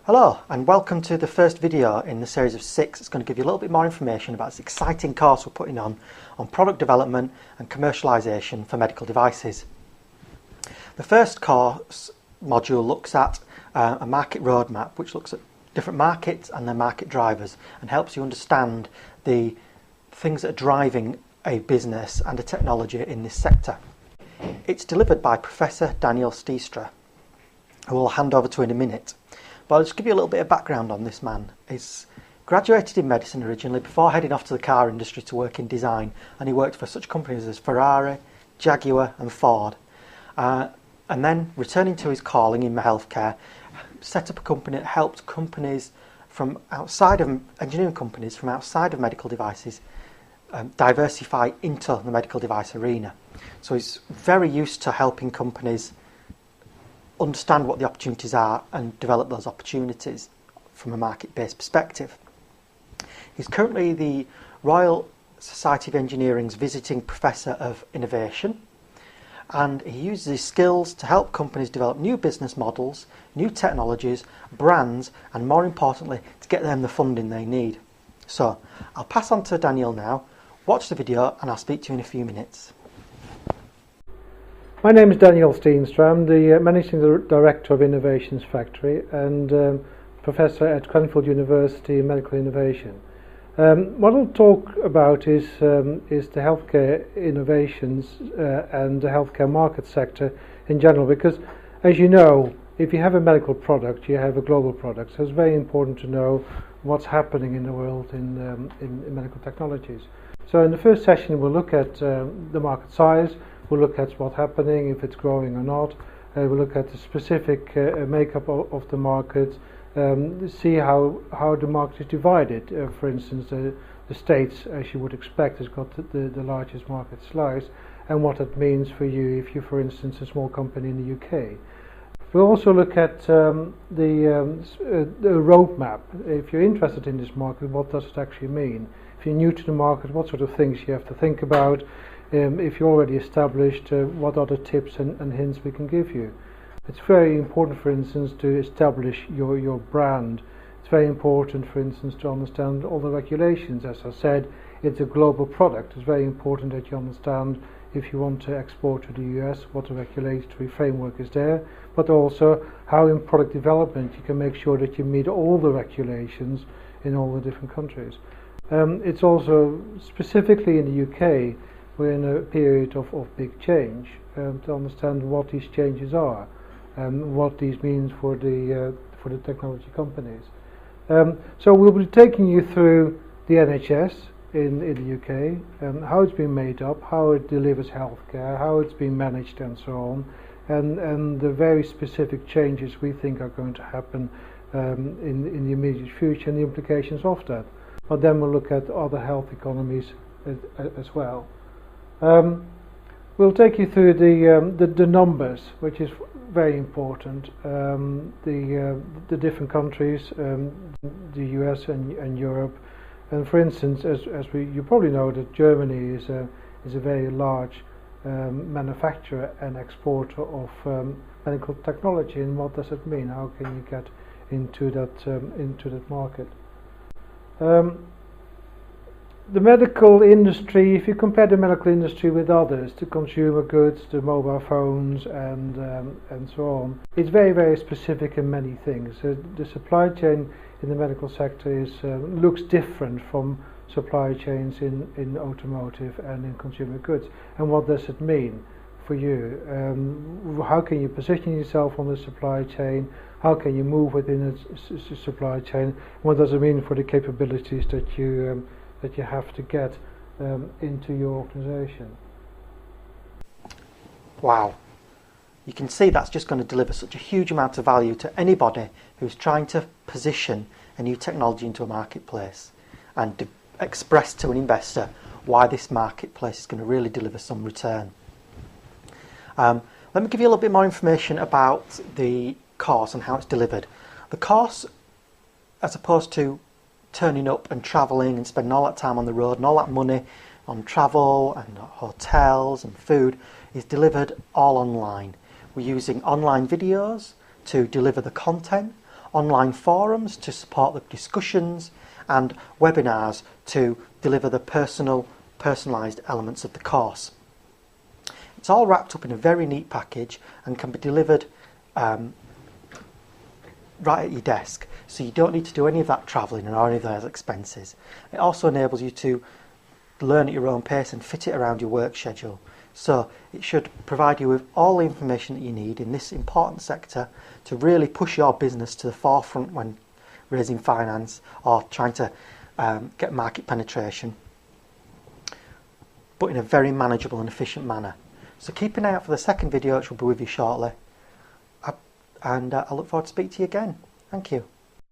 Hello and welcome to the first video in the series of 6. It's going to give you a little bit more information about this exciting course we're putting on product development and commercialisation for medical devices. The first course module looks at a market roadmap which looks at different markets and their market drivers and helps you understand the things that are driving a business and a technology in this sector. It's delivered by Professor Daniel Steenstra, who I'll hand over to in a minute. But I'll just give you a little bit of background on this man. He's graduated in medicine originally before heading off to the car industry to work in design, and he worked for such companies as Ferrari, Jaguar and Ford. And then returning to his calling in healthcare, set up a company that helped companies from outside of engineering companies from outside of medical devices diversify into the medical device arena. So he's very used to helping companies understand what the opportunities are and develop those opportunities from a market-based perspective. He's currently the Royal Society of Engineering's Visiting Professor of Innovation, and he uses his skills to help companies develop new business models, new technologies, brands, and more importantly, to get them the funding they need. So I'll pass on to Daniel now, watch the video, and I'll speak to you in a few minutes. My name is Daniel Steenstra. I'm the Managing Director of Innovations Factory and Professor at Cranfield University in Medical Innovation. What I'll talk about is the healthcare innovations and the healthcare market sector in general, because as you know, if you have a medical product, you have a global product. So it's very important to know what's happening in the world in medical technologies. So in the first session we'll look at the market size. We'll look at what's happening, if it's growing or not. We'll look at the specific makeup of the market, see how the market is divided. For instance, the States, as you would expect, has got the largest market slice, and what that means for you if you're, for instance, a small company in the UK. We'll also look at the roadmap. If you're interested in this market, what does it actually mean? If you're new to the market, what sort of things you have to think about? If you're already established, what other tips and hints we can give you. It's very important, for instance, to establish your brand. It's very important, for instance, to understand all the regulations. As I said, it's a global product. It's very important that you understand, if you want to export to the US, what the regulatory framework is there, but also how in product development you can make sure that you meet all the regulations in all the different countries. It's also, specifically in the UK, we're in a period of big change, to understand what these changes are and what these means for the technology companies. So we'll be taking you through the NHS in the UK, how it's been made up, how it delivers healthcare, how it's been managed and so on, and the very specific changes we think are going to happen in the immediate future and the implications of that. But then we'll look at other health economies as well. We'll take you through the numbers, which is very important. The different countries, the US and Europe, and for instance, as you probably know, that Germany is a very large manufacturer and exporter of medical technology. And what does it mean? How can you get into that market? The medical industry, if you compare the medical industry with others, the consumer goods, the mobile phones and so on, it's very, very specific in many things. The supply chain in the medical sector looks different from supply chains in automotive and in consumer goods. And what does it mean for you? How can you position yourself on the supply chain? How can you move within a supply chain? What does it mean for the capabilities that you have to get into your organisation? Wow. You can see that's just going to deliver such a huge amount of value to anybody who's trying to position a new technology into a marketplace and to express to an investor why this marketplace is going to really deliver some return. Let me give you a little bit more information about the course and how it's delivered. The course, as opposed to turning up and travelling and spending all that time on the road and all that money on travel and hotels and food, is delivered all online. We're using online videos to deliver the content, online forums to support the discussions, and webinars to deliver the personalised elements of the course. It's all wrapped up in a very neat package and can be delivered right at your desk, so you don't need to do any of that travelling or any of those expenses. It also enables you to learn at your own pace and fit it around your work schedule. So it should provide you with all the information that you need in this important sector to really push your business to the forefront when raising finance or trying to get market penetration, but in a very manageable and efficient manner. So keep an eye out for the second video, which will be with you shortly, and I look forward to speaking to you again. Thank you.